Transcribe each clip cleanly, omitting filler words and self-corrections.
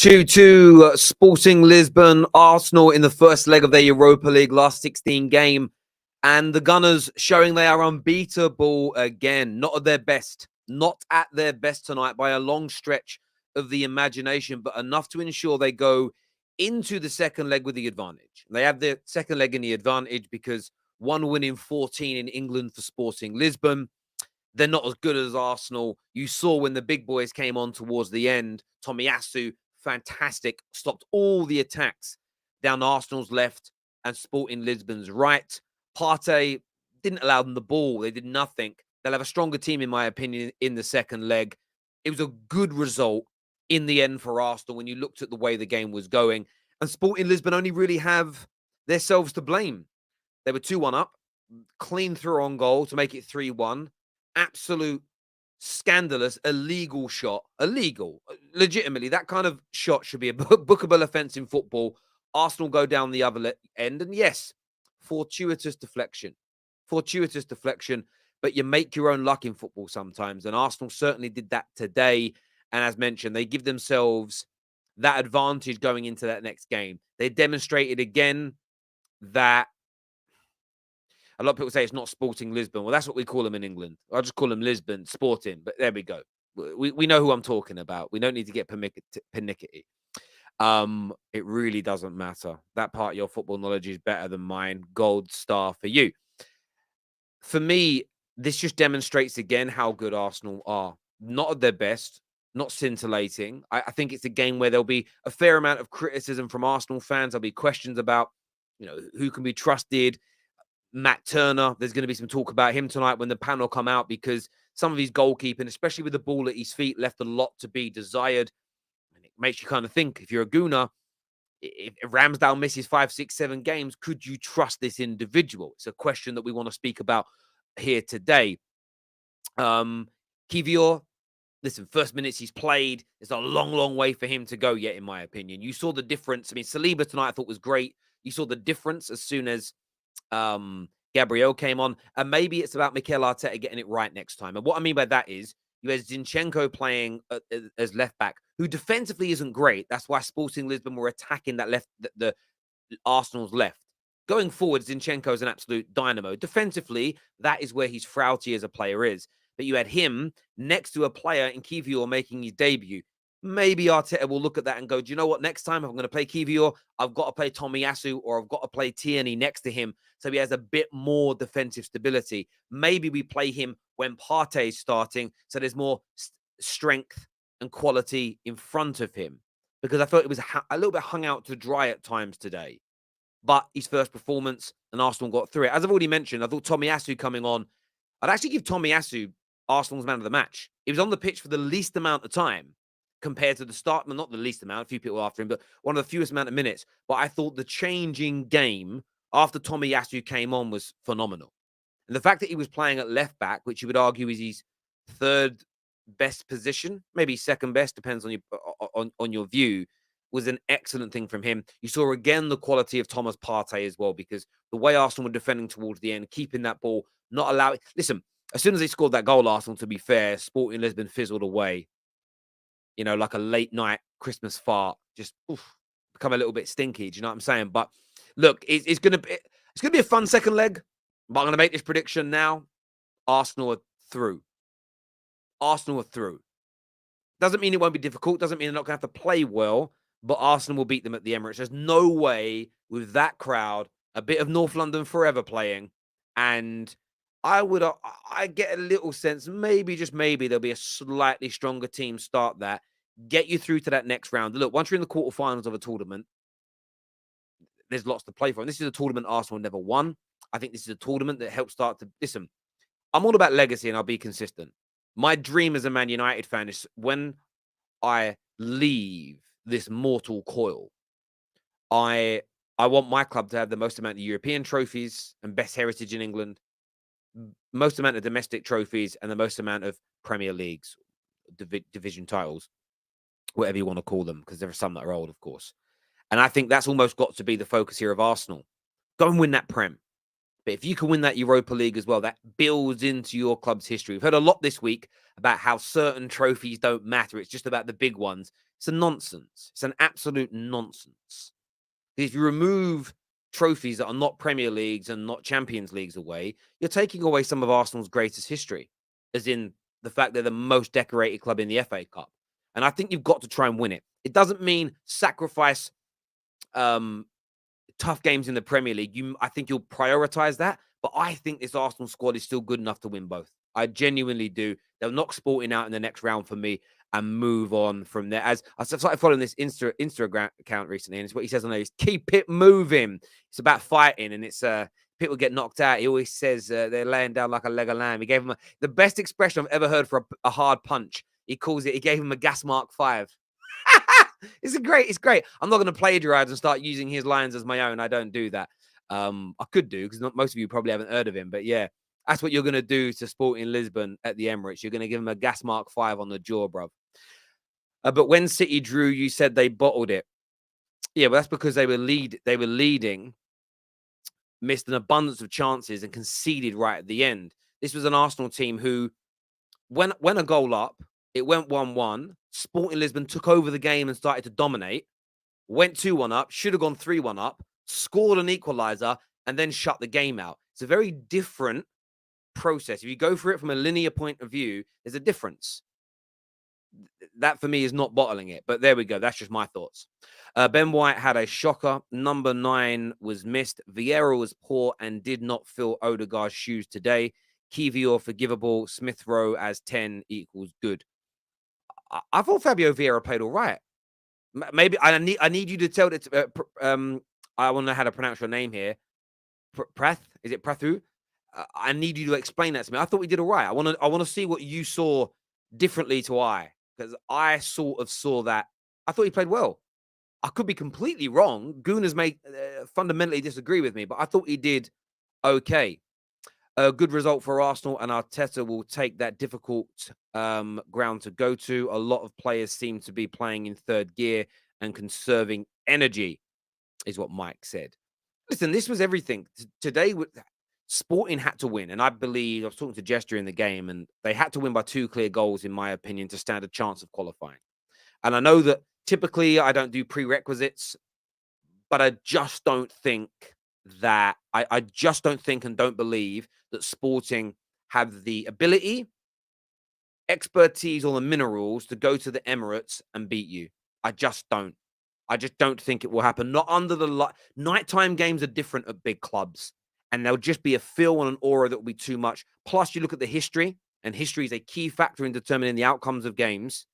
2-2, Sporting Lisbon, Arsenal in the first leg of their Europa League last 16 game. And the Gunners showing they are unbeatable again. Not at their best. Not at their best tonight by a long stretch of the imagination, but enough to ensure they go into the second leg with the advantage. They have the second leg in the advantage because one win in 14 in England for Sporting Lisbon. They're not as good as Arsenal. You saw when the big boys came on towards the end, Tomiyasu, fantastic, stopped all the attacks down Arsenal's left and Sporting Lisbon's right. Partey didn't allow them the ball. They did nothing. They'll have a stronger team, in my opinion, in the second leg. It was a good result in the end for Arsenal when you looked at the way the game was going. And Sporting Lisbon only really have themselves to blame. They were 2-1 up, clean through on goal to make it 3-1. Absolute scandalous, illegal shot. Illegal. Legitimately, that kind of shot should be a bookable offence in football. Arsenal go down the other end. And yes, fortuitous deflection. Fortuitous deflection. But you make your own luck in football sometimes. And Arsenal certainly did that today. And as mentioned, they give themselves that advantage going into that next game. They demonstrated again that a lot of people say it's not Sporting Lisbon. Well, that's what we call them in England. I'll just call them Lisbon Sporting. But there we go. We know who I'm talking about. We don't need to get pernickety. It really doesn't matter. That part of your football knowledge is better than mine. Gold star for you. For me, this just demonstrates again how good Arsenal are. Not at their best, not scintillating. I think it's a game where there'll be a fair amount of criticism from Arsenal fans. There'll be questions about, who can be trusted. Matt Turner, there's going to be some talk about him tonight when the panel come out because some of his goalkeeping, especially with the ball at his feet, left a lot to be desired. And it makes you kind of think, if you're a Gooner, if Ramsdale misses 5, 6, 7 games, could you trust this individual? It's a question that we want to speak about here today. Kiwor, listen, first minutes he's played, there's a long, long way for him to go yet, in my opinion. You saw the difference. I mean, Saliba tonight I thought was great. You saw the difference as soon as Gabriel came on, and maybe it's about Mikel Arteta getting it right next time. And what I mean by that is you had Zinchenko playing as left back, who defensively isn't great. That's why Sporting Lisbon were attacking that left, the Arsenal's left. Going forward, Zinchenko is an absolute dynamo. Defensively, that is where his frailty as a player is. But you had him next to a player in Kiwor making his debut. Maybe Arteta will look at that and go, do you know what? Next time, if I'm going to play Kiwor, I've got to play Tomiyasu or I've got to play Tierney next to him so he has a bit more defensive stability. Maybe we play him when Partey is starting so there's more strength and quality in front of him. Because I thought it was a little bit hung out to dry at times today. But his first performance, and Arsenal got through it. As I've already mentioned, I thought Tomiyasu coming on, I'd actually give Tomiyasu Arsenal's man of the match. He was on the pitch for the least amount of time compared to the start. Well, not the least amount, a few people after him, but one of the fewest amount of minutes. But I thought the changing game after Tomiyasu came on was phenomenal. And the fact that he was playing at left back, which you would argue is his third best position, maybe second best, depends on your view, was an excellent thing from him. You saw again the quality of Thomas Partey as well, because the way Arsenal were defending towards the end, keeping that ball, not allowing... Listen, as soon as they scored that goal, Arsenal, to be fair, Sporting Lisbon fizzled away. Like a late night Christmas fart, just become a little bit stinky. Do you know what I'm saying? But look, it's gonna be a fun second leg. But I'm gonna make this prediction now. Arsenal are through. Arsenal are through. Doesn't mean it won't be difficult. Doesn't mean they're not gonna have to play well. But Arsenal will beat them at the Emirates. There's no way with that crowd, a bit of North London forever playing, and I get a little sense, maybe, just maybe, there'll be a slightly stronger team start that, get you through to that next round. Look, once you're in the quarterfinals of a tournament, there's lots to play for. And this is a tournament Arsenal never won. I think this is a tournament that helps start to... Listen, I'm all about legacy and I'll be consistent. My dream as a Man United fan is when I leave this mortal coil, I want my club to have the most amount of European trophies and best heritage in England, most amount of domestic trophies, and the most amount of Premier Leagues, division titles, whatever you want to call them, because there are some that are old, of course. And I think that's almost got to be the focus here of Arsenal. Go and win that Prem. But if you can win that Europa League as well, that builds into your club's history. We've heard a lot this week about how certain trophies don't matter. It's just about the big ones. It's a nonsense. It's an absolute nonsense. If you remove trophies that are not Premier Leagues and not Champions Leagues away, you're taking away some of Arsenal's greatest history, as in the fact they're the most decorated club in the FA Cup. And I think you've got to try and win it. It doesn't mean sacrifice tough games in the Premier League. I think you'll prioritize that, but I think this Arsenal squad is still good enough to win both. I genuinely do. They'll knock Sporting out in the next round for me and move on from there. As I started following this Instagram account recently, and it's what he says on there is keep it moving. It's about fighting, and it's people get knocked out. He always says they're laying down like a leg of lamb. He gave him the best expression I've ever heard for a hard punch. He gave him a gas mark 5. It's great. I'm not going to plagiarize and start using his lines as my own. I don't do that. I could do, because most of you probably haven't heard of him. But yeah, that's what you're going to do to Sporting Lisbon at the Emirates. You're going to give him a gas mark 5 on the jaw, bruv. But when City drew, you said they bottled it. Yeah, well, that's because they were leading, missed an abundance of chances and conceded right at the end. This was an Arsenal team who, when a goal up, it went 1-1. Sporting Lisbon took over the game and started to dominate. Went 2-1 up, should have gone 3-1 up, scored an equalizer, and then shut the game out. It's a very different process. If you go for it from a linear point of view, there's a difference. That, for me, is not bottling it. But there we go. That's just my thoughts. Ben White had a shocker. Number 9 was missed. Vieira was poor and did not fill Odegaard's shoes today. Kiwor forgivable. Smith Rowe as 10 equals good. I thought Fabio Vieira played all right. Maybe I need you to tell it. I want to know how to pronounce your name here. Prath? Is it Prathu? I need you to explain that to me. I thought we did all right. I want to see what you saw differently to because I sort of saw that. I thought he played well. I could be completely wrong. Gooners may fundamentally disagree with me, but I thought he did okay. A good result for Arsenal, and Arteta will take that difficult ground to go to. A lot of players seem to be playing in third gear and conserving energy, is what Mike said. Listen, this was everything. Today, Sporting had to win, and I believe, I was talking to Jess during the game, and they had to win by 2 clear goals, in my opinion, to stand a chance of qualifying. And I know that typically I don't do prerequisites, but I just don't think that I just don't think and don't believe that Sporting have the ability, expertise, or the minerals to go to the Emirates and beat you. I just don't. I just don't think it will happen. Not under the light. Nighttime games are different at big clubs, and there'll just be a feel and an aura that will be too much. Plus, you look at the history, and history is a key factor in determining the outcomes of games.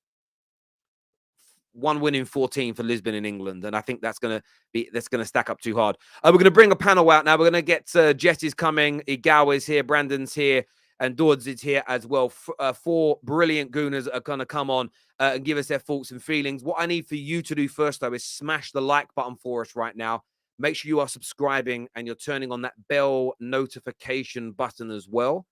1 win in 14 for Lisbon in England, and I think that's going to stack up too hard. We're going to bring a panel out now. We're going to get Jess is coming, Igawa is here, Brandon's here, and Dodds is here as well. 4 brilliant Gooners are going to come on and give us their thoughts and feelings. What I need for you to do first, though, is smash the like button for us right now. Make sure you are subscribing and you're turning on that bell notification button as well,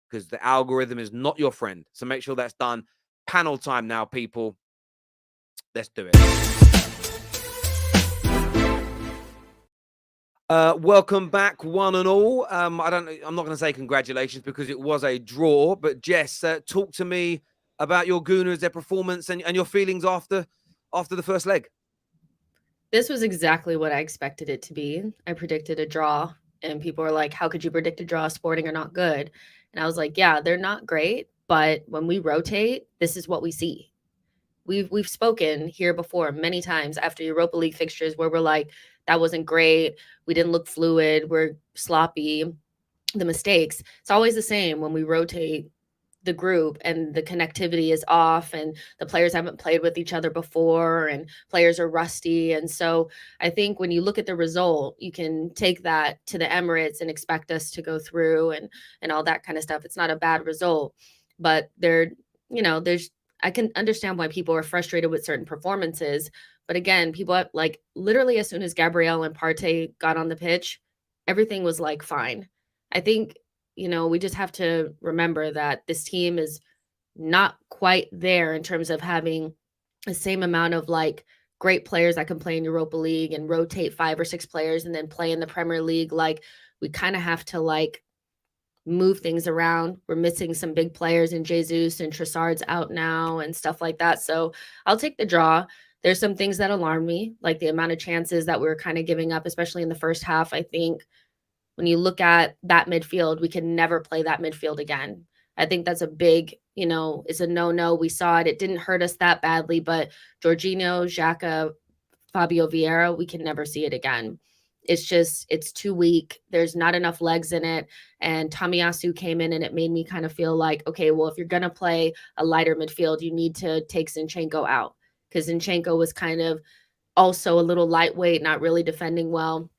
because the algorithm is not your friend. So make sure that's done. Panel time now, people. Let's do it. Welcome back, one and all. I'm not going to say congratulations because it was a draw, but Jess, talk to me about your Gooners, their performance, and your feelings after the first leg. This was exactly what I expected it to be. I predicted a draw, and people were like, how could you predict a draw? Sporting are not good. And I was like, yeah, they're not great, but when we rotate, this is what we see. We've spoken here before many times after Europa League fixtures where we're like, that wasn't great. We didn't look fluid. We're sloppy. The mistakes. It's always the same when we rotate the group and the connectivity is off and the players haven't played with each other before and players are rusty. And so I think when you look at the result, you can take that to the Emirates and expect us to go through and all that kind of stuff. It's not a bad result, but I can understand why people are frustrated with certain performances. But again, people like literally as soon as Gabriel and Partey got on the pitch, everything was like fine. I think, we just have to remember that this team is not quite there in terms of having the same amount of like great players that can play in Europa League and rotate 5 or 6 players and then play in the Premier League. Like we kind of have to like move things around. We're missing some big players in Jesus, and Trossard's out now and stuff like that. So I'll take the draw. There's some things that alarm me, like the amount of chances that we were kind of giving up, especially in the first half. I think when you look at that midfield, we can never play that midfield again. I think that's a big, it's a no-no. We saw it. It didn't hurt us that badly, but Jorginho, Xhaka, Fabio Vieira, we can never see it again. It's too weak. There's not enough legs in it. And Tomiyasu came in and it made me kind of feel like, okay, well, if you're going to play a lighter midfield, you need to take Zinchenko out, because Zinchenko was kind of also a little lightweight, not really defending well.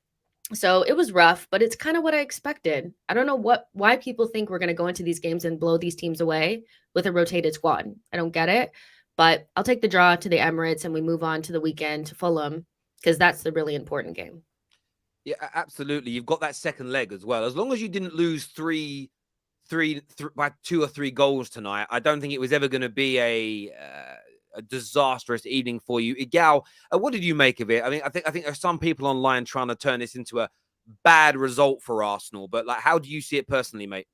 So it was rough, but it's kind of what I expected. I don't know why people think we're going to go into these games and blow these teams away with a rotated squad. I don't get it, but I'll take the draw to the Emirates and we move on to the weekend to Fulham, because that's the really important game. Yeah, absolutely. You've got that second leg as well. As long as you didn't lose by 2 or 3 goals tonight, I don't think it was ever going to be a disastrous evening for you. Igal, what did you make of it? I mean, I think there's some people online trying to turn this into a bad result for Arsenal, but like, how do you see it personally, mate?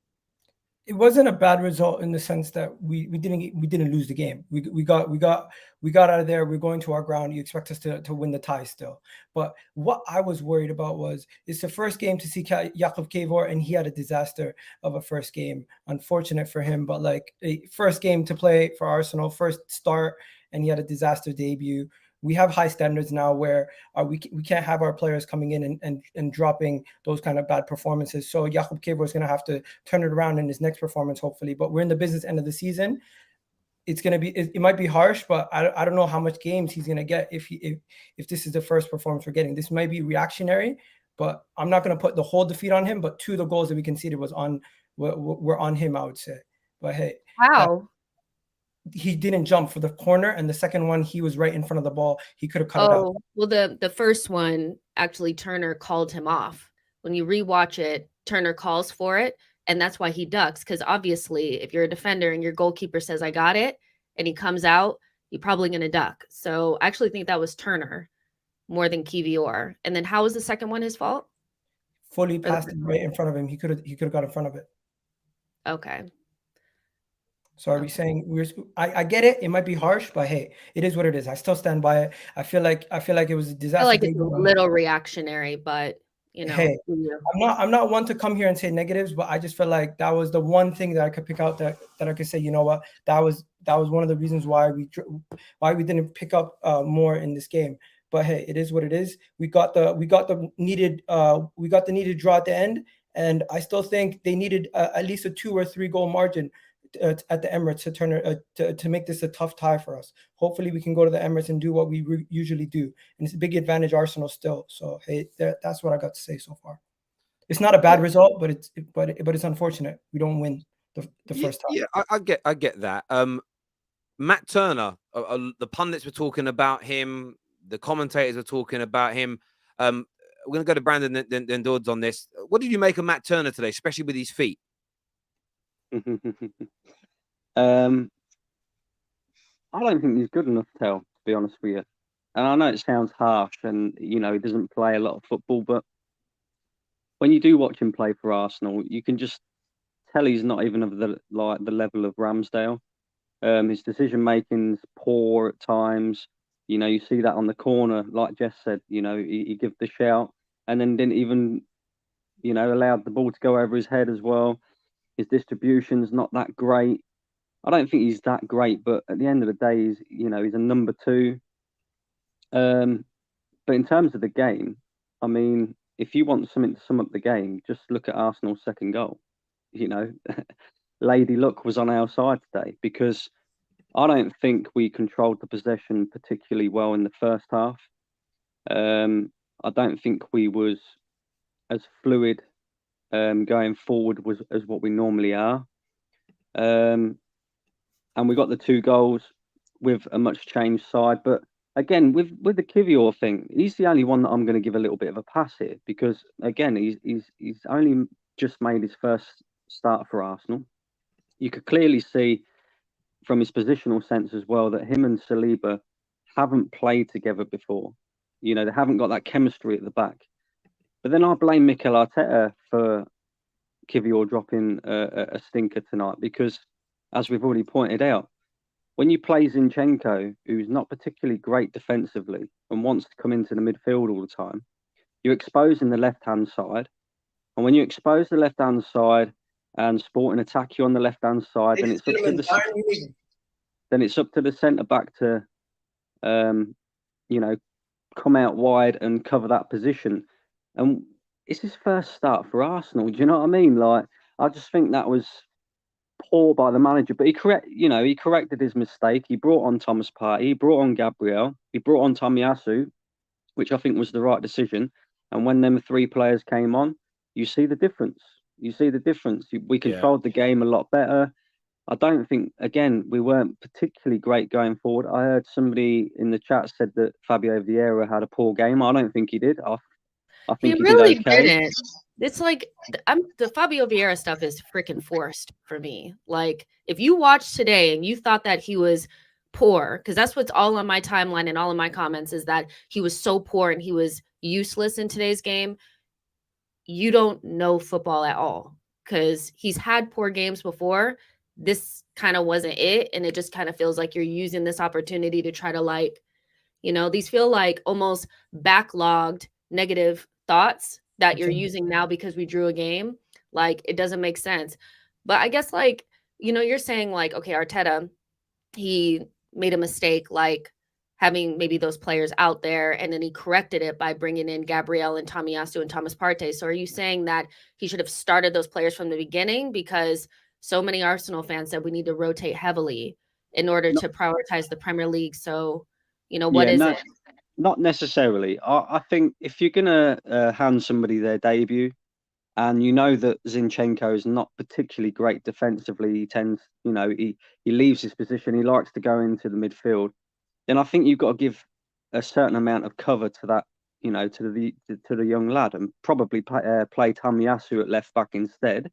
It wasn't a bad result in the sense that we didn't lose the game. We got out of there. We're going to our ground. You expect us to win the tie still. But what I was worried about was it's the first game to see Jakub Kiwor, and he had a disaster of a first game. Unfortunate for him, but like a first game to play for Arsenal, first start, and he had a disaster debut. We have high standards now where we can't have our players coming in and dropping those kind of bad performances. So Jakub Kiwor is going to have to turn it around in his next performance, hopefully. But we're in the business end of the season. It's going to be, it might be harsh, but I don't know how much games he's going to get if this is the first performance we're getting. This might be reactionary, but I'm not going to put the whole defeat on him. But 2 of the goals that we conceded were on him, I would say. But hey, how? He didn't jump for the corner, and the second one he was right in front of the ball. He could have cut it out. Oh, well, the first one, actually Turner called him off. When you rewatch it, Turner calls for it, and that's why he ducks, because obviously if you're a defender and your goalkeeper says I got it and he comes out, you're probably going to duck. So I actually think that was Turner more than Kiwor. And then how was the second one his fault? Fully passed it right in front of him. He could have got in front of it. Okay. So are we saying I get it. It might be harsh, but hey, it is what it is. I still stand by it. I feel like it was a disaster. I feel like it's a little reactionary, but hey, I'm not one to come here and say negatives, but I just feel like that was the one thing that I could pick out that I could say, you know what, that was one of the reasons why we didn't pick up more in this game. But hey, it is what it is. We got the needed draw at the end, and I still think they needed at least a 2 or 3 goal margin at the Emirates to turn to make this a tough tie for us. Hopefully we can go to the Emirates and do what we usually do, and it's a big advantage Arsenal still. So hey, that's what I got to say so far. It's not a bad result, but it's unfortunate we don't win the first time. Yeah, I get that. Matt Turner, the pundits were talking about him, the commentators were talking about him. We're going to go to Brandon and Dodds on this. What did you make of Matt Turner today, especially with his feet? I don't think he's good enough, to be honest with you. And I know it sounds harsh, and he doesn't play a lot of football, but when you do watch him play for Arsenal, you can just tell he's not even of the level of Ramsdale. His decision making's poor at times. You see that on the corner, like Jess said. He gave the shout and then didn't even, allowed the ball to go over his head as well. His distribution's not that great. I don't think he's that great, but at the end of the day, he's a number 2. But in terms of the game, I mean, if you want something to sum up the game, just look at Arsenal's second goal. Lady Luck was on our side today, because I don't think we controlled the possession particularly well in the first half. I don't think we was as fluid going forward as what we normally are. And we got the 2 goals with a much changed side. But again, with the Kiwor thing, he's the only one that I'm going to give a little bit of a pass here, because again, he's only just made his first start for Arsenal. You could clearly see from his positional sense as well that him and Saliba haven't played together before. They haven't got that chemistry at the back. But then I blame Mikel Arteta for Kiwor dropping a stinker tonight, because, as we've already pointed out, when you play Zinchenko, who's not particularly great defensively and wants to come into the midfield all the time, you're exposing the left-hand side. And when you expose the left-hand side and Sporting attack you on the left-hand side, then it's up to the centre-back to, come out wide and cover that position. And it's his first start for Arsenal. Do you know what I mean? Like, I just think that was poor by the manager, but he corrected his mistake. He brought on Thomas Partey, he brought on Gabriel, he brought on Tomiyasu, which I think was the right decision. And when them 3 players came on, you see the difference. We controlled the game a lot better. I don't think, again, we weren't particularly great going forward. I heard somebody in the chat said that Fabio Vieira had a poor game. I don't think he did. I think he really did okay. didn't. It's like the Fabio Vieira stuff is freaking forced for me. Like, if you watched today and you thought that he was poor, because that's what's all on my timeline and all in my comments is that he was so poor and he was useless in today's game, you don't know football at all, because he's had poor games before. This kind of wasn't it, and it just kind of feels like you're using this opportunity to try to, like, these feel like almost backlogged negative thoughts that you're using now because we drew a game. Like, it doesn't make sense. But I guess, like, you're saying, like, okay, Arteta, he made a mistake, like having maybe those players out there, and then he corrected it by bringing in Gabriel and Tomiyasu and Thomas Partey. So are you saying that he should have started those players from the beginning? Because so many Arsenal fans said we need to rotate heavily in order to prioritize the Premier League. So, what is it? Not necessarily. I think if you're going to hand somebody their debut, and you know that Zinchenko is not particularly great defensively, he tends, he leaves his position, he likes to go into the midfield, then I think you've got to give a certain amount of cover to that, to the young lad, and probably play Tomiyasu at left back instead.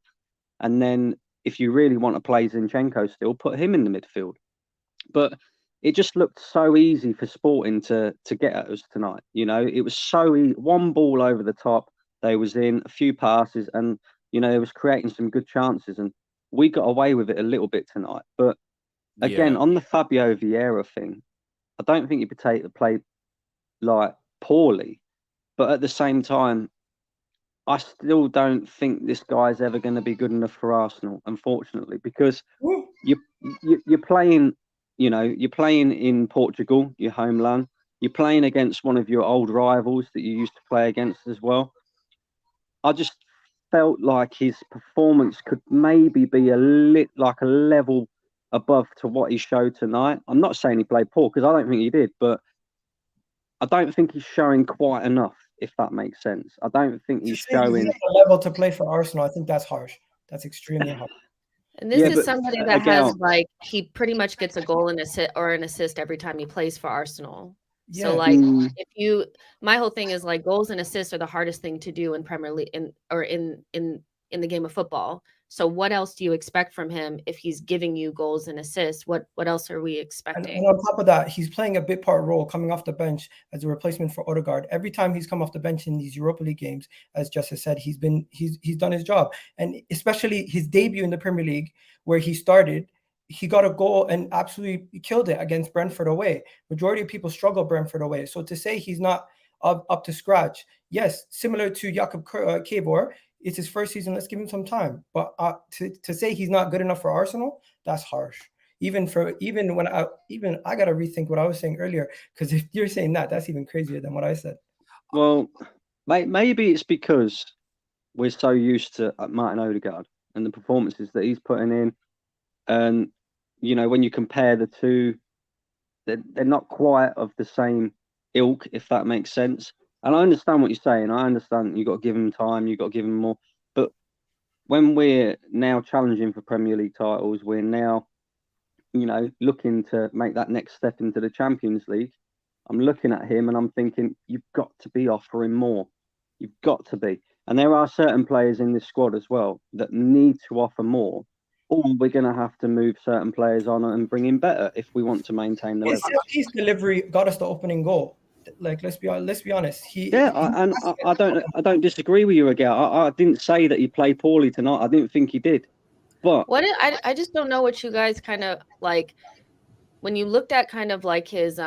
And then if you really want to play Zinchenko still, put him in the midfield. But it just looked so easy for Sporting to get at us tonight. It was so easy. One ball over the top, they was in a few passes, and it was creating some good chances, and we got away with it a little bit tonight. But again, on the Fabio Vieira thing, I don't think he played like poorly, but at the same time, I still don't think this guy's ever going to be good enough for Arsenal, unfortunately, because you're playing. You're playing in Portugal, your homeland. You're playing against one of your old rivals that you used to play against as well. I just felt like his performance could maybe be a level above to what he showed tonight. I'm not saying he played poor, because I don't think he did, but I don't think he's showing quite enough, if that makes sense. I don't think he's showing a level to play for Arsenal. I think that's harsh. That's extremely harsh. And this is somebody that has, like, he pretty much gets a goal and an assist every time he plays for Arsenal. Yeah. So, like, my whole thing is, like, goals and assists are the hardest thing to do in Premier League in the game of football. So what else do you expect from him if he's giving you goals and assists? What else are we expecting? And on top of that, he's playing a bit part role coming off the bench as a replacement for Odegaard. Every time he's come off the bench in these Europa League games, as Justice said, he's done his job. And especially his debut in the Premier League, where he started, he got a goal and absolutely killed it against Brentford away. Majority of people struggle Brentford away. So to say he's not up to scratch, yes, similar to Jakub Kiwor, it's his first season. Let's give him some time. But to say he's not good enough for Arsenal, that's harsh. Even when I got to rethink what I was saying earlier, because if you're saying that's even crazier than what I said. Well, maybe it's because we're so used to Martin Odegaard and the performances that he's putting in, and when you compare the two, they're not quite of the same ilk, if that makes sense. And I understand what you're saying. I understand you've got to give him time, you've got to give him more. But when we're now challenging for Premier League titles, we're now, looking to make that next step into the Champions League. I'm looking at him and I'm thinking, you've got to be offering more. You've got to be. And there are certain players in this squad as well that need to offer more, or we're going to have to move certain players on and bring in better if we want to maintain the level. His delivery got us the opening goal. Like, let's be honest. I don't disagree with you again. I didn't say that he played poorly tonight. I didn't think he did, but I just don't know what you guys kind of like when you looked at kind of like his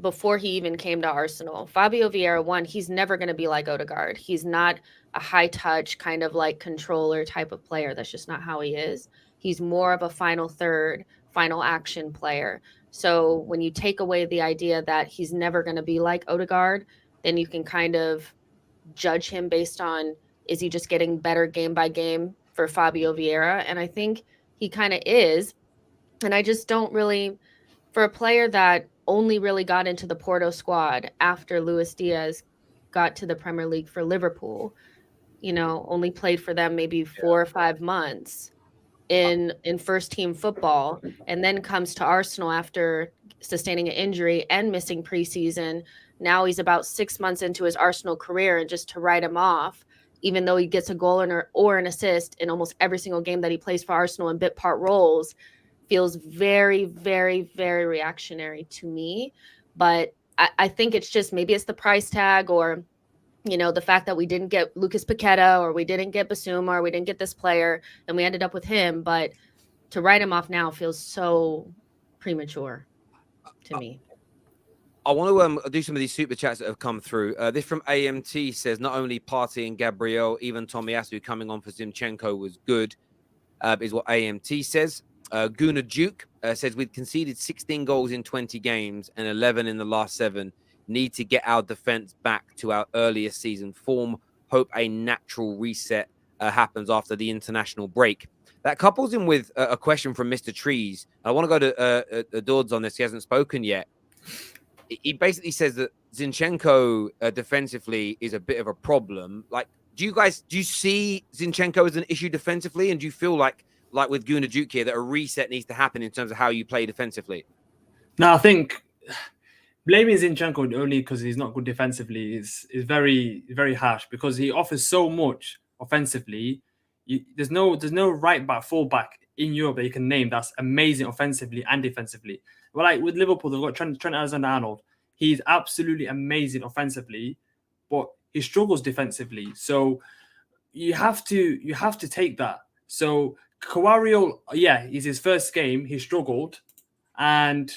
before he even came to Arsenal. Fabio Vieira, one, he's never going to be like Odegaard. He's not a high touch kind of like controller type of player. That's just not how he is. He's more of a final third, final action player. So when you take away the idea that he's never going to be like Odegaard, then you can kind of judge him based on, is he just getting better game by game for Fabio Vieira? And I think he kind of is. And I just don't really, for a player that only really got into the Porto squad after Luis Diaz got to the Premier League for Liverpool, you know, only played for them maybe 4 or 5 months in first team football, and then comes to Arsenal after sustaining an injury and missing preseason. Now he's about 6 months into his Arsenal career, and just to write him off, even though he gets a goal or an assist in almost every single game that he plays for Arsenal in bit part roles, feels very, very, very reactionary to me. But I think it's just, maybe it's the price tag, or, you know, the fact that we didn't get Lucas Paqueta, or we didn't get Basuma, or we didn't get this player, and we ended up with him. But to write him off now feels so premature to me. I want to do some of these super chats that have come through. This from AMT says, not only Partey and Gabriel, even Tomiyasu coming on for Zinchenko was good, is what AMT says. Guna Duke says, we've conceded 16 goals in 20 games and 11 in the last 7. Need to get our defense back to our earlier season form. Hope a natural reset happens after the international break. That couples in with a question from Mr. Trees. I want to go to Dodds on this. He hasn't spoken yet. He basically says that Zinchenko defensively is a bit of a problem. Like, do you see Zinchenko as an issue defensively? And do you feel like with Guna Duke here, that a reset needs to happen in terms of how you play defensively? No, I think blaming Zinchenko only because he's not good defensively is very, very harsh, because he offers so much offensively. There's no right back, full back in Europe that you can name that's amazing offensively and defensively. Well, like with Liverpool, they've got Trent Alexander-Arnold. He's absolutely amazing offensively, but he struggles defensively. So you have to take that. So Kiwor, is his first game. He struggled, and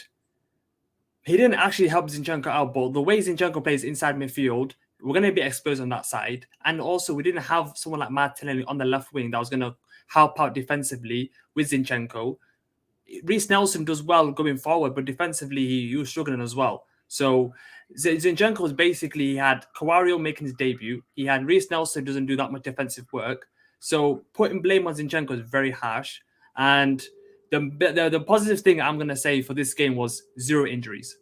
he didn't actually help Zinchenko out. But the way Zinchenko plays inside midfield, we're going to be exposed on that side. And also, we didn't have someone like Martinelli on the left wing that was going to help out defensively with Zinchenko. Reece Nelson does well going forward, but defensively, he was struggling as well. So Zinchenko was basically, he had Kiwor making his debut. He had Reece Nelson, doesn't do that much defensive work. So putting blame on Zinchenko is very harsh. And the positive thing I'm going to say for this game was 0 injuries.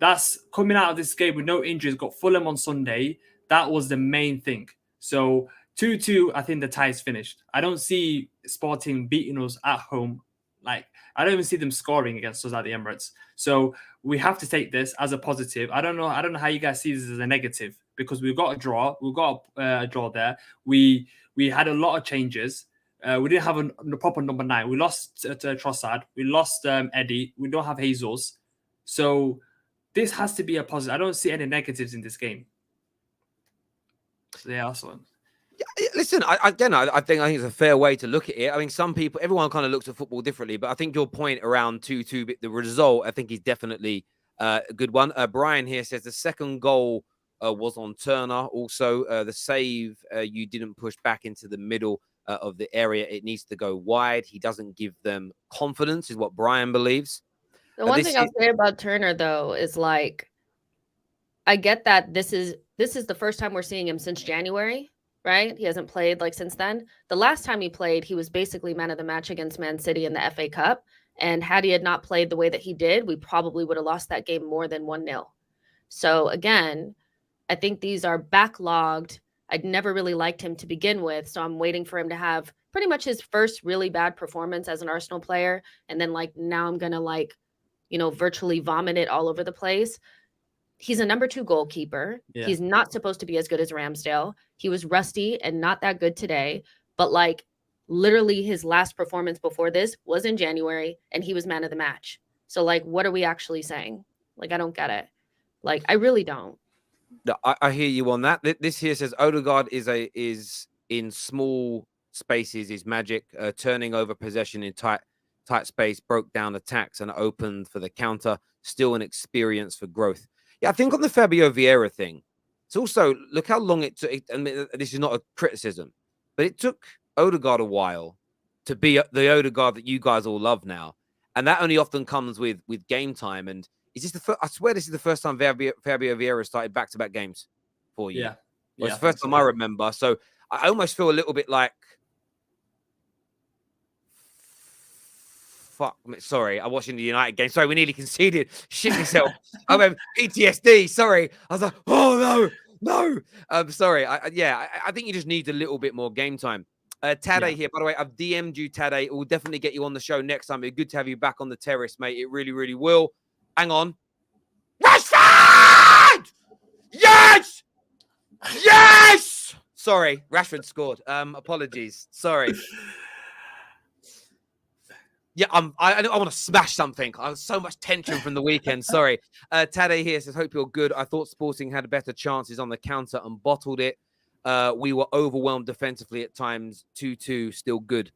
That's coming out of this game with no injuries, got Fulham on Sunday. That was the main thing. So 2-2, I think the tie is finished. I don't see Sporting beating us at home. Like, I don't even see them scoring against us at the Emirates. So we have to take this as a positive. I don't know how you guys see this as a negative, because we've got a draw. We've got a draw there. We had a lot of changes. We didn't have a proper number 9. We lost to Trossard. We lost Eddie. We don't have Jesus. So this has to be a positive. I don't see any negatives in this game. So yeah, that's one. Listen, I think it's a fair way to look at it. I mean, everyone kind of looks at football differently, but I think your point around 2-2, the result, I think is definitely a good one. Brian here says the second goal was on Turner. Also, the save, you didn't push back into the middle of the area. It needs to go wide. He doesn't give them confidence, is what Brian believes. The one thing I'll say about Turner, though, is like, I get that this is the first time we're seeing him since January. Right? He hasn't played like since then. The last time he played, he was basically man of the match against Man City in the FA Cup. And had he had not played the way that he did, we probably would have lost that game more than 1-0. So again, I think these are backlogged. I'd never really liked him to begin with. So I'm waiting for him to have pretty much his first really bad performance as an Arsenal player. And then now I'm going to virtually vomit it all over the place. He's a number 2 goalkeeper. Yeah. He's not supposed to be as good as Ramsdale. He was rusty and not that good today. But literally his last performance before this was in January, and he was man of the match. So what are we actually saying? I don't get it. Like, I really don't. No, I hear you on that. This here says Odegaard is in small spaces is magic. Turning over possession in tight space, broke down attacks and opened for the counter. Still an experience for growth. Yeah, I think on the Fabio Vieira thing, it's also look how long it took. I mean, this is not a criticism, but it took Odegaard a while to be the Odegaard that you guys all love now, and that only often comes with game time. And is this the first? I swear this is the first time Fabio Vieira started back-to-back games for you. Yeah. Well, it's the first time I remember. So I almost feel a little bit like, fuck. Sorry, I'm watching the United game. Sorry, we nearly conceded. Shit myself. I went PTSD. Sorry. I was like, oh no. Sorry. I think you just need a little bit more game time. Tade here, by the way, I've DM'd you, Tade. We'll definitely get you on the show next time. It'd be good to have you back on the terrace, mate. It really, really will. Hang on. Rashford! Yes! Yes! Sorry, Rashford scored. Apologies. Sorry. Yeah, I want to smash something. I have so much tension from the weekend. Sorry. Tade here says, hope you're good. I thought Sporting had better chances on the counter and bottled it. We were overwhelmed defensively at times. 2-2, still good.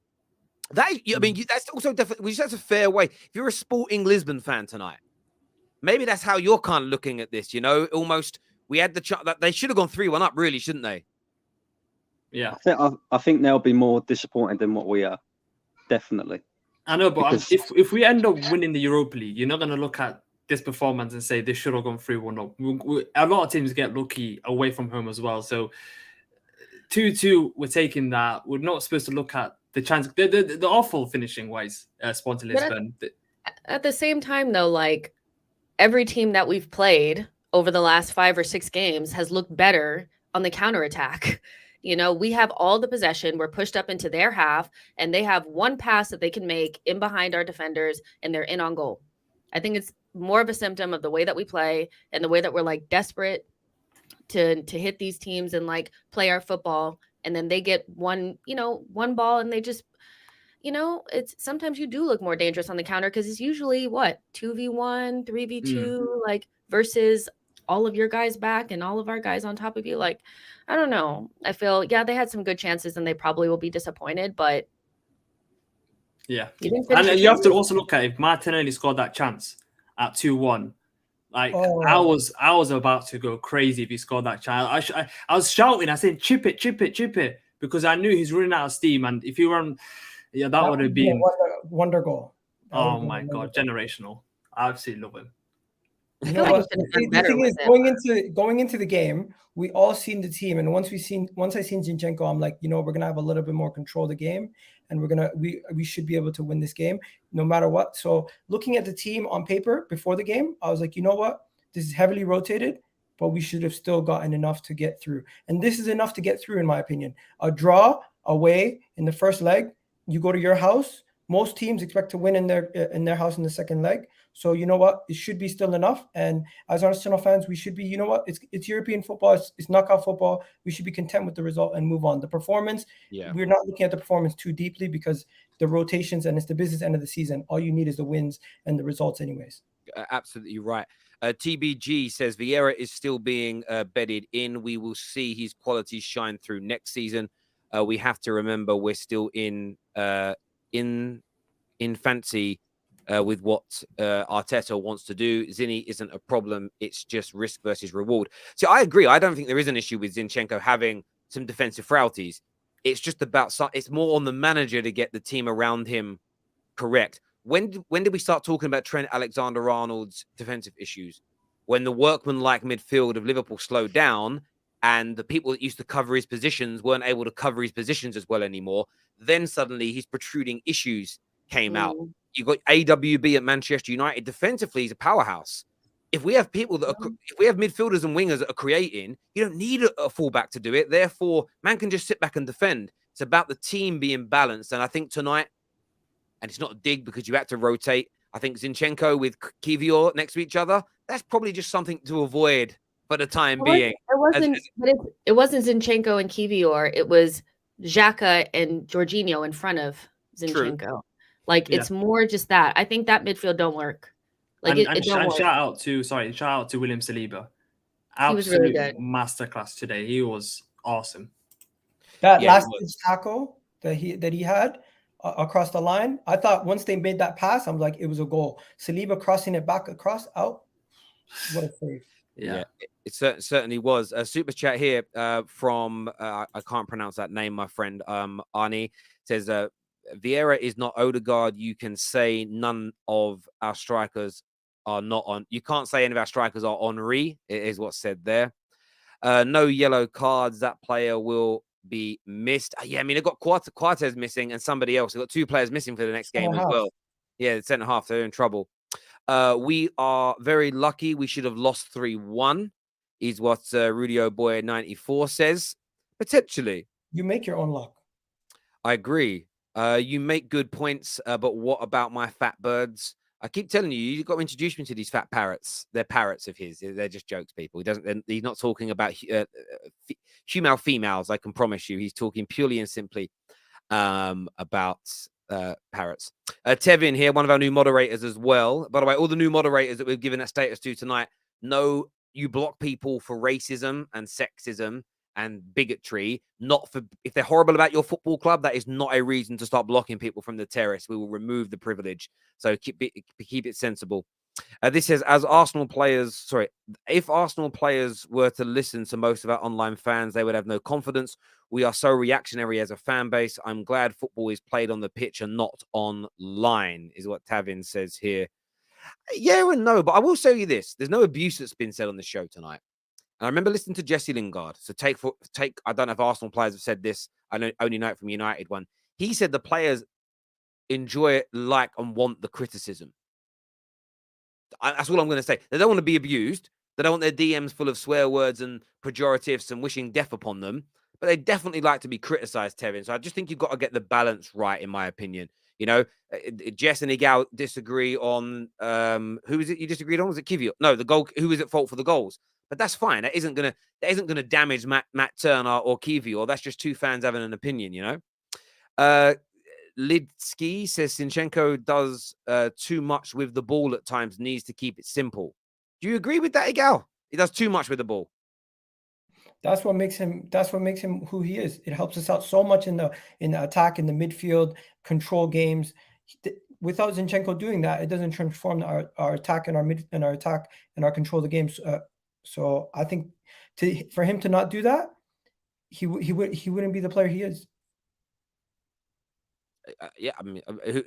I mean, that's also definitely, that's a fair way. If you're a Sporting Lisbon fan tonight, maybe that's how you're kind of looking at this, you know, almost we had the chance that they should have gone 3-1 up, really, shouldn't they? Yeah. I think they'll be more disappointed than what we are. Definitely. I know, but if we end up winning the Europa League, you're not going to look at this performance and say they should have gone 3-1 up. A lot of teams get lucky away from home as well. So 2-2, we're taking that. We're not supposed to look at the chance. The awful finishing wise, Sporting Lisbon. At the same time, though, like every team that we've played over the last 5 or 6 games has looked better on the counterattack. You know, we have all the possession. We're pushed up into their half, and they have one pass that they can make in behind our defenders, and they're in on goal. I think it's more of a symptom of the way that we play and the way that we're like desperate to hit these teams and like play our football. And then they get one ball and they just, it's sometimes you do look more dangerous on the counter because it's usually what 2v1, 3v2, like versus all of your guys back and all of our guys on top of you. Like, I don't know. I feel, they had some good chances and they probably will be disappointed, but yeah. And you have to also look at if Martinelli scored that chance at 2-1. Like I was about to go crazy if he scored that chance. I was shouting. I said, chip it, because I knew he's running out of steam. And if you run, that would have been wonder goal. Oh my God, generational. I absolutely love him. You know what? The thing is, going into the game, we all seen the team, and once I seen Zinchenko, I'm like, we're gonna have a little bit more control of the game, and we should be able to win this game no matter what. So looking at the team on paper before the game, I was like, you know what? This is heavily rotated, but we should have still gotten enough to get through. And this is enough to get through, in my opinion. A draw away in the first leg, you go to your house. Most teams expect to win in their house in the second leg. So you know what? It should be still enough. And as Arsenal fans, we should be, it's European football. It's knockout football. We should be content with the result and move on. The performance, we're not looking at the performance too deeply because the rotations and it's the business end of the season. All you need is the wins and the results anyways. Absolutely right. TBG says Vieira is still being bedded in. We will see his qualities shine through next season. We have to remember we're still in fancy with what Arteta wants to do. Zinni isn't a problem. It's just risk versus reward. So I agree. I don't think there is an issue with Zinchenko having some defensive frailties. It's just about, it's more on the manager to get the team around him correct. When did we start talking about Trent Alexander-Arnold's defensive issues? When the workman-like midfield of Liverpool slowed down and the people that used to cover his positions weren't able to cover his positions as well anymore, then suddenly his protruding issues came out. You got AWB at Manchester United. Defensively, he's a powerhouse. If we have people that if we have midfielders and wingers that are creating, you don't need a fullback to do it. Therefore, man can just sit back and defend. It's about the team being balanced. And I think tonight, and it's not a dig because you had to rotate, I think Zinchenko with Kiwor next to each other, that's probably just something to avoid for the time being. It wasn't Zinchenko and Kiwor. It was Xhaka and Jorginho in front of Zinchenko. True. Like, it's more just that. I think that midfield don't work. Like And, it don't work. shout out to William Saliba. He was really Absolute good. masterclass today. He was awesome. That Yeah, he last was. tackle that he had across the line, I thought once they made that pass, I'm like, it was a goal. Saliba crossing it back across out. What a save. Yeah, it certainly was. A super chat here from I can't pronounce that name, my friend. Arnie says Vieira is not Odegaard. You can say none of our strikers are not on. You can't say any of our strikers are Henri. It is what's said there. No yellow cards. That player will be missed. Yeah, I mean, they've got Quartes missing and somebody else. They've got 2 players missing for the next game as well. Yeah, the centre half. They're in trouble. We are very lucky. We should have lost 3-1, is what Rudy O'Boy 94 says. Potentially. You make your own luck. I agree. You make good points, but what about my fat birds? I keep telling you, you've got to introduce me to these fat parrots. They're parrots of his. They're just jokes, people. He's not talking about females, I can promise you. He's talking purely and simply about parrots. Tevin here, one of our new moderators as well. By the way, all the new moderators that we've given that status to tonight, know you block people for racism and sexism and bigotry, not for if they're horrible about your football club. That is not a reason to start blocking people from the terrace. We will remove the privilege. So keep it sensible. This says, if Arsenal players were to listen to most of our online fans, they would have no confidence. We are so reactionary as a fan base. I'm glad football is played on the pitch and not online, is what Tavin says here. Yeah and no, but I will show you this. There's no abuse that's been said on the show tonight. And I remember listening to Jesse Lingard. So take. I don't know if Arsenal players have said this. I only know it from United one. He said the players enjoy it, like, and want the criticism. That's all I'm going to say. They don't want to be abused. They don't want their DMs full of swear words and pejoratives and wishing death upon them. But they definitely like to be criticized, Tevin. So I just think you've got to get the balance right, in my opinion. You know, Jess and Igal disagree on who is it you disagreed on? Was it Kiwor? No, the goal. Who is at fault for the goals? But that's fine. That isn't gonna damage Matt Turner or Kiwor. That's just 2 fans having an opinion, you know. Lidsky says Zinchenko does too much with the ball at times, needs to keep it simple. Do you agree with that, Igal? He does too much with the ball. That's what makes him who he is. It helps us out so much in the attack, in the midfield, control games. Without Zinchenko doing that, it doesn't transform our attack and our attack and our control of the games. So I think for him to not do that, he wouldn't be the player he is. Yeah, I mean, I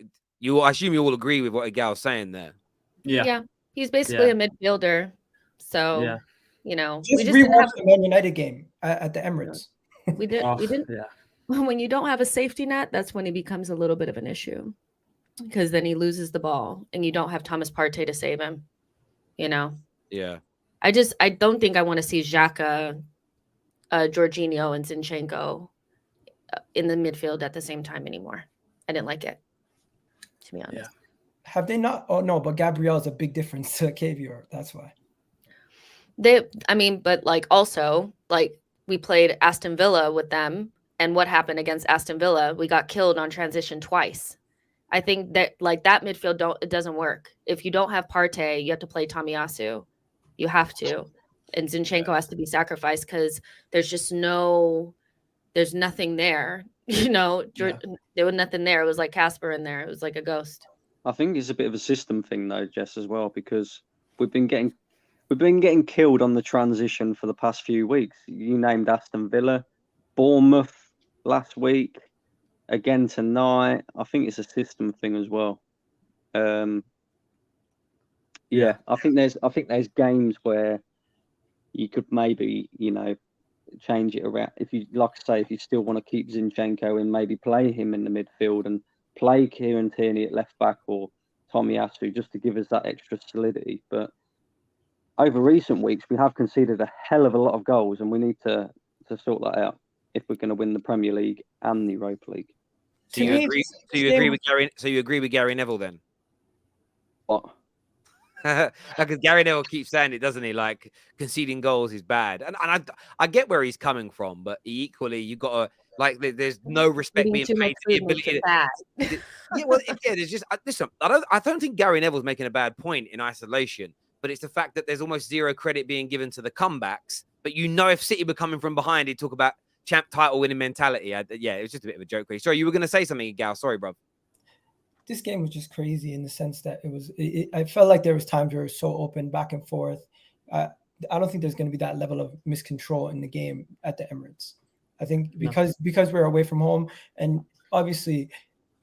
assume you all agree with what Igal's saying there. Yeah. He's basically a midfielder. So, you know, we just rewatched the Man United game at the Emirates. We didn't. Yeah. When you don't have a safety net, that's when it becomes a little bit of an issue, because then he loses the ball and you don't have Thomas Partey to save him. You know. Yeah. I don't think I want to see Xhaka, Jorginho, and Zinchenko in the midfield at the same time anymore. I didn't like it, to be honest. Yeah. Have they not? Oh no, but Gabriel is a big difference to Kiwor. That's why. But like also, like, we played Aston Villa with them, and what happened against Aston Villa? We got killed on transition twice. I think that, like, that midfield it doesn't work. If you don't have Partey, you have to play Tomiyasu. You have to. And Zinchenko has to be sacrificed because there's nothing there. You know, there was nothing there. It was like Casper in there. It was like a ghost. I think it's a bit of a system thing though, Jess, as well, because we've been getting killed on the transition for the past few weeks. You named Aston Villa, Bournemouth last week, again tonight. I think it's a system thing as well. Yeah, I think there's games where you could maybe, you know, change it around. If you still want to keep Zinchenko in, maybe play him in the midfield and play Kieran Tierney at left back or Tomiyasu just to give us that extra solidity. But over recent weeks, we have conceded a hell of a lot of goals, and we need to sort that out if we're going to win the Premier League and the Europa League. So you agree with Gary Neville then? What? Because Gary Neville keeps saying it, doesn't he? Like, conceding goals is bad, and I get where he's coming from, but equally you got to, like, there's no respect being paid for the ability. Yeah, well, again, it's just listen. I don't think Gary Neville's making a bad point in isolation, but it's the fact that there's almost zero credit being given to the comebacks. But if City were coming from behind, he'd talk about champ title winning mentality. Yeah, it was just a bit of a joke. Sorry, you were going to say something, Gal. Sorry, bro. This game was just crazy in the sense that I felt like there was times where it was so open, back and forth. I don't think there's going to be that level of miscontrol in the game at the Emirates. I think because we're away from home, and obviously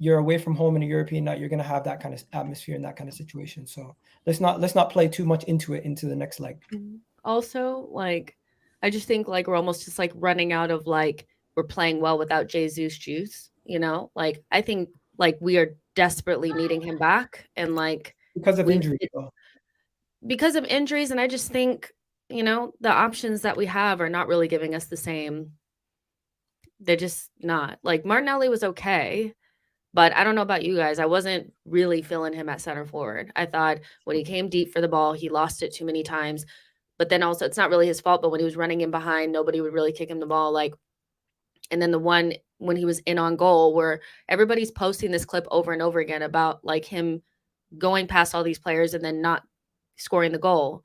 you're away from home in a European night, you're going to have that kind of atmosphere and that kind of situation. So let's not play too much into the next leg. Also, like, I just think like we're almost just like running out of like we're playing well without Jesus juice. Like I think like we are desperately needing him back, and like because of injury. Because of injuries, and I just think the options that we have are not really giving us the same. They're just not. Like Martinelli was okay, but I don't know about you guys. I wasn't really feeling him at center forward. I thought when he came deep for the ball, he lost it too many times. But then also, it's not really his fault. But when he was running in behind, nobody would really kick him the ball. Like, and then the one when he was in on goal, where everybody's posting this clip over and over again about like him going past all these players and then not scoring the goal.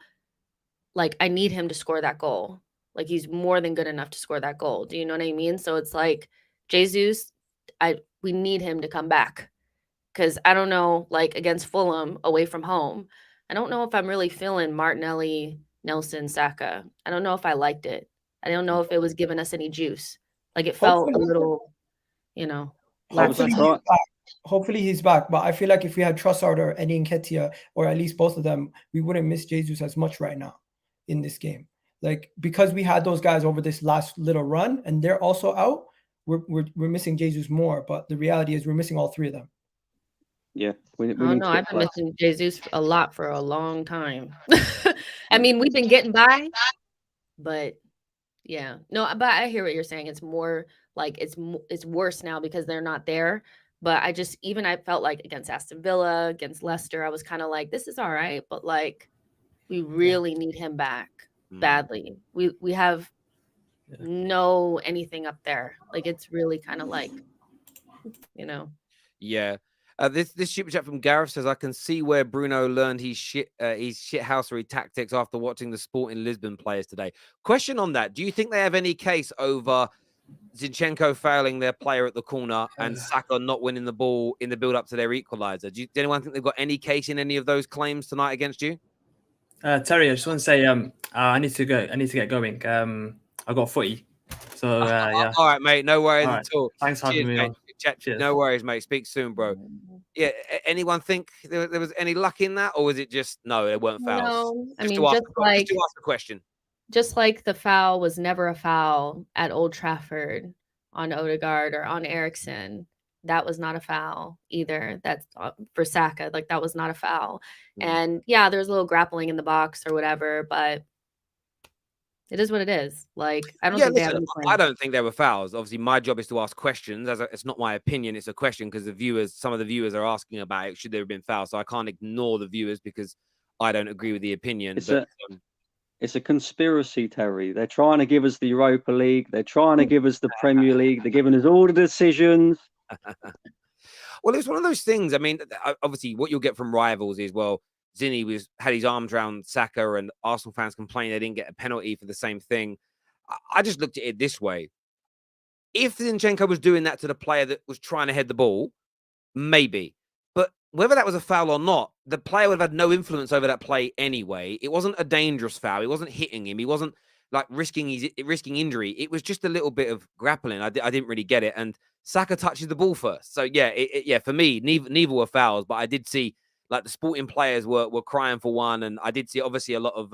Like, I need him to score that goal. Like, he's more than good enough to score that goal. Do you know what I mean? So it's like Jesus, we need him to come back, because I don't know, like against Fulham away from home, I don't know if I'm really feeling Martinelli, Nelson, Saka. I don't know if I liked it. I don't know if it was giving us any juice. Like it felt a little, Hopefully he's back. But I feel like if we had Trossard or Eddie Nketiah, or at least both of them, we wouldn't miss Jesus as much right now in this game. Like, because we had those guys over this last little run and they're also out, we're missing Jesus more. But the reality is we're missing all three of them. Yeah. I've been missing Jesus a lot for a long time. I mean, we've been getting by, but yeah. No, but I hear what you're saying. It's more like it's worse now because they're not there. But I felt like against Aston Villa, against Leicester, I was kind of like, this is all right, but like we really need him back badly. We have no anything up there. Like it's really kind of like, Yeah. This super chat from Gareth says, I can see where Bruno learned his shithousery tactics after watching the Sporting Lisbon players today. Question on that. Do you think they have any case over Zinchenko fouling their player at the corner and Saka not winning the ball in the build-up to their equaliser? Does anyone think they've got any case in any of those claims tonight against you? Terry, I just want to say I need to go. I need to get going. I got footy. So yeah. All right, mate. No worries at all. Thanks for having me on. Cheers. No worries, mate. Speak soon, bro. Yeah. Anyone think there was any luck in that, or was it just no? There weren't fouls. No, I mean, just to ask the question. Just like the foul was never a foul at Old Trafford on Odegaard or on Eriksen. That was not a foul either. That's for Saka. Like that was not a foul. And yeah, there's a little grappling in the box or whatever, but it is what it is. Like I don't think they have any claim. I don't think there were fouls. Obviously, my job is to ask questions. It's not my opinion; it's a question because some of the viewers are asking about it. Should there have been fouls? So I can't ignore the viewers because I don't agree with the opinion. It's a conspiracy, Terry. They're trying to give us the Europa League. They're trying to give us the Premier League. They're giving us all the decisions. Well, it's one of those things. I mean, obviously, what you'll get from rivals is, well, Zinni had his arms around Saka, and Arsenal fans complained they didn't get a penalty for the same thing. I just looked at it this way. If Zinchenko was doing that to the player that was trying to head the ball, maybe. But whether that was a foul or not, the player would have had no influence over that play anyway. It wasn't a dangerous foul. He wasn't hitting him. He wasn't like risking injury. It was just a little bit of grappling. I didn't really get it. And Saka touches the ball first. So yeah, for me, neither were fouls. But I did see like the Sporting players were crying for one, and I did see obviously a lot of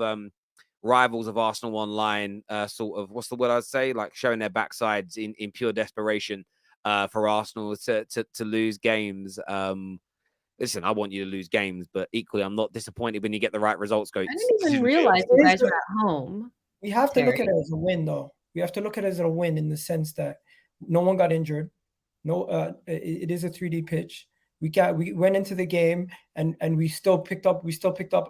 rivals of Arsenal online, sort of, what's the word I'd say, like showing their backsides in pure desperation for Arsenal to lose games. Listen, I want you to lose games, but equally, I'm not disappointed when you get the right results. I didn't even realize you guys were at home. We have to look at it as a win, though. We have to look at it as a win in the sense that no one got injured. No, it is a 3D pitch. We went into the game and we still picked up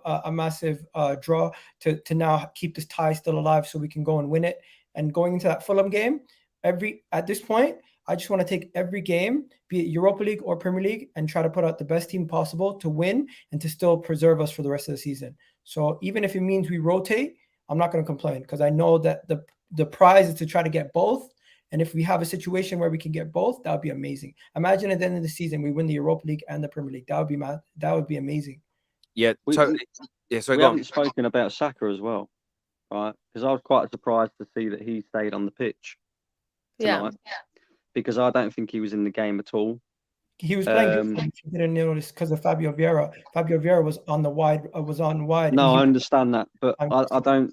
a massive draw to now keep this tie still alive so we can go and win it. And going into that Fulham game, at this point, I just want to take every game, be it Europa League or Premier League, and try to put out the best team possible to win and to still preserve us for the rest of the season. So even if it means we rotate, I'm not going to complain, because I know that the prize is to try to get both. And if we have a situation where we can get both, that would be amazing. Imagine at the end of the season we win the Europa League and the Premier League. That would be amazing. Yeah, totally. Yeah, so we haven't spoken about Saka as well, right? Because I was quite surprised to see that he stayed on the pitch tonight. Yeah. Because I don't think he was in the game at all. He was playing good. You didn't notice because of Fabio Vieira. Fabio Vieira was on wide. No, I understand that, but I don't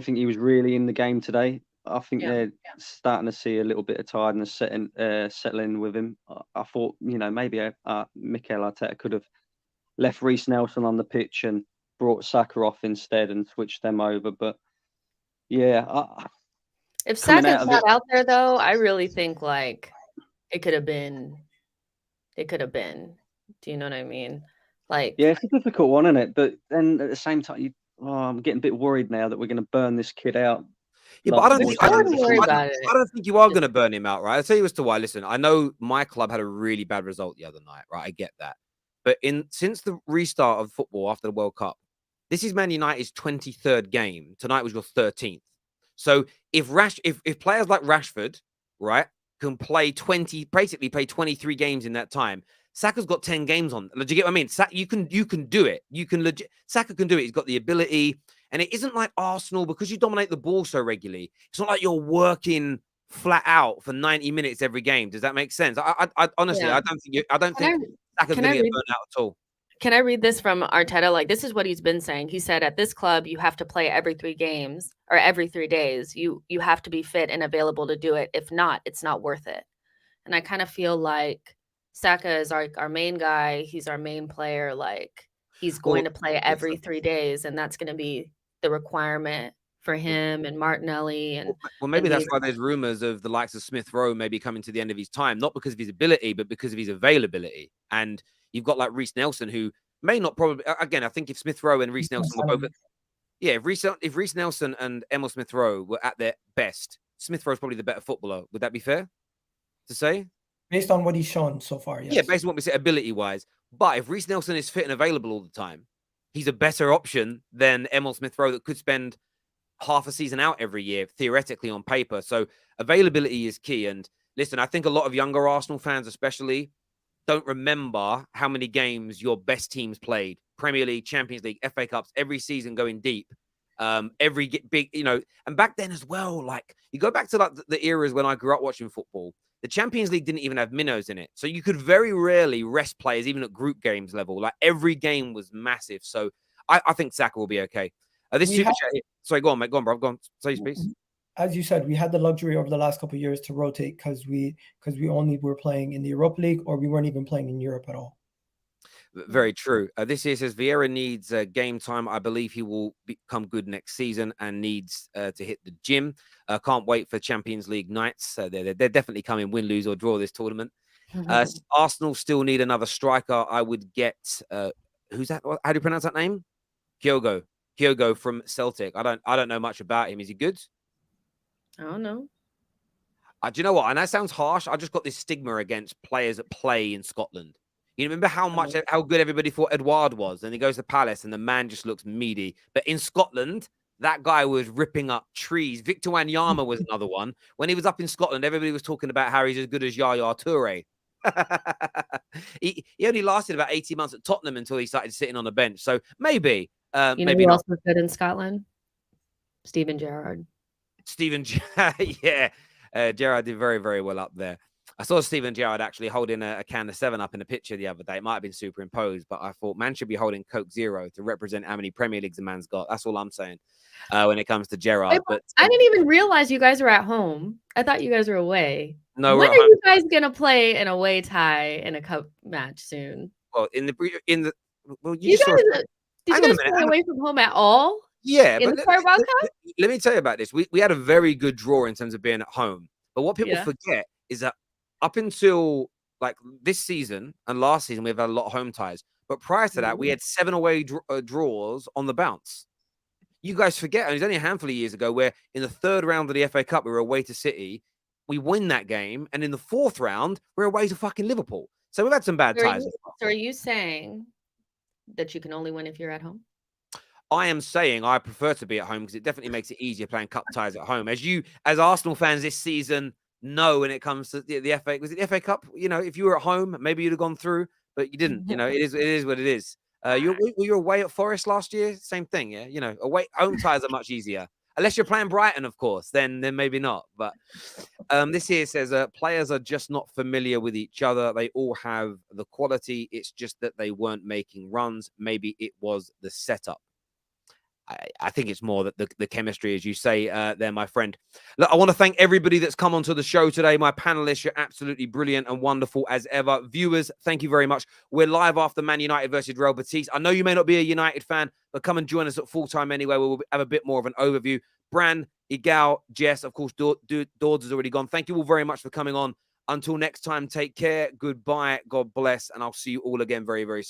think he was really in the game today. I think they're starting to see a little bit of tiredness settling with him. I thought, maybe Mikel Arteta could have left Reece Nelson on the pitch and brought Saka off instead and switched them over. But yeah, if Saka's not out there though, I really think like it could have been. Do you know what I mean? Like, yeah, it's a difficult one, isn't it? But then at the same time, I'm getting a bit worried now that we're going to burn this kid out. Yeah, but I don't think you are going to burn him out, right? I'll tell you as to why. Listen, I know my club had a really bad result the other night, right? I get that. But since the restart of football after the World Cup, this is Man United's 23rd game. Tonight was your 13th. So if players like Rashford, right, can play 23 games in that time, Saka's got 10 games on. Do you get what I mean? You can do it. Saka can do it. He's got the ability. And it isn't like Arsenal, because you dominate the ball so regularly. It's not like you're working flat out for 90 minutes every game. Does that make sense? I honestly, I don't think Saka's going to get burnt out at all. Can I read this from Arteta? Like, this is what he's been saying. He said, at this club, you have to play every 3 games or every 3 days. You have to be fit and available to do it. If not, it's not worth it. And I kind of feel like Saka is our main guy. He's our main player. Like, he's going to play every 3 days, and that's going to be the requirement for him and Martinelli. And maybe that's why there's rumors of the likes of Smith Rowe maybe coming to the end of his time, not because of his ability, but because of his availability. And you've got like Reece Nelson, who may not probably, again, I think if Smith Rowe and Reece Nelson were both, if Reece Nelson and Emil Smith Rowe were at their best, Smith Rowe's probably the better footballer. Would that be fair to say? Based on what he's shown so far, yes. Yeah, based on what we say ability wise. But if Reece Nelson is fit and available all the time, he's a better option than Emil Smith Rowe that could spend half a season out every year, theoretically on paper. So availability is key. And listen, I think a lot of younger Arsenal fans especially don't remember how many games your best teams played. Premier League, Champions League, FA Cups, every season going deep. Every big, and back then as well, like you go back to like the eras when I grew up watching football, the Champions League didn't even have minnows in it. So you could very rarely rest players, even at group games level. Like every game was massive. So I think Saka will be okay. This super chat here. Sorry, go on, mate. Go on, bro. Go on. Say your piece. As you said, we had the luxury over the last couple of years to rotate because we only were playing in the Europa League, or we weren't even playing in Europe at all. Very true. This here says Vieira needs game time. I believe he will become good next season and needs to hit the gym. Can't wait for Champions League nights. They're definitely coming, win, lose, or draw this tournament. Arsenal still need another striker. I would get who's that? How do you pronounce that name? Kyogo from Celtic. I don't know much about him. Is he good? I don't know. Do you know what? And that sounds harsh. I just got this stigma against players that play in Scotland. You remember how good everybody thought Edouard was, and he goes to Palace, and the man just looks meaty. But in Scotland, that guy was ripping up trees. Victor Wanyama was another one. When he was up in Scotland, everybody was talking about how he's as good as Yaya Toure. he only lasted about 18 months at Tottenham until he started sitting on the bench. So maybe, maybe who else was good in Scotland? Steven Gerrard. Yeah. Gerrard did very, very well up there. I saw Steven Gerrard actually holding a can of 7-Up in a picture the other day. It might have been superimposed, but I thought man should be holding Coke Zero to represent how many Premier Leagues a man's got. That's all I'm saying when it comes to Gerrard. But I didn't even realize you guys were at home. I thought you guys were away. No, when are you guys gonna play an away tie in a cup match soon? Well, did you guys play away from home at all? Yeah, in the Carabao Cup? Let me tell you about this. We had a very good draw in terms of being at home. But what people forget is that up until like this season and last season, we've had a lot of home ties. But prior to that, we had 7 away draws on the bounce. You guys forget, and it was only a handful of years ago where in the 3rd round of the FA Cup, we were away to City. we win that game, and in the 4th round, we're away to fucking Liverpool. So we've had some bad ties. So are you saying that you can only win if you're at home? I am saying I prefer to be at home because it definitely makes it easier playing cup ties at home. As Arsenal fans this season know, when it comes to the FA, was it the FA Cup? You know, if you were at home, maybe you'd have gone through, but you didn't. You know, it is what it is. You're away at Forest last year, same thing. Yeah, you know, home ties are much easier. Unless you're playing Brighton, of course, then maybe not. But this here says players are just not familiar with each other. They all have the quality. It's just that they weren't making runs. Maybe it was the setup. I think it's more that the chemistry, as you say there, my friend. Look, I want to thank everybody that's come onto the show today. My panelists, you're absolutely brilliant and wonderful as ever. Viewers, thank you very much. We're live after Man United versus Real Betis. I know you may not be a United fan, but come and join us at full time anyway. We'll have a bit more of an overview. Bran, Igal, Jess, of course, Dawds has already gone. Thank you all very much for coming on. Until next time, take care. Goodbye. God bless. And I'll see you all again very, very soon.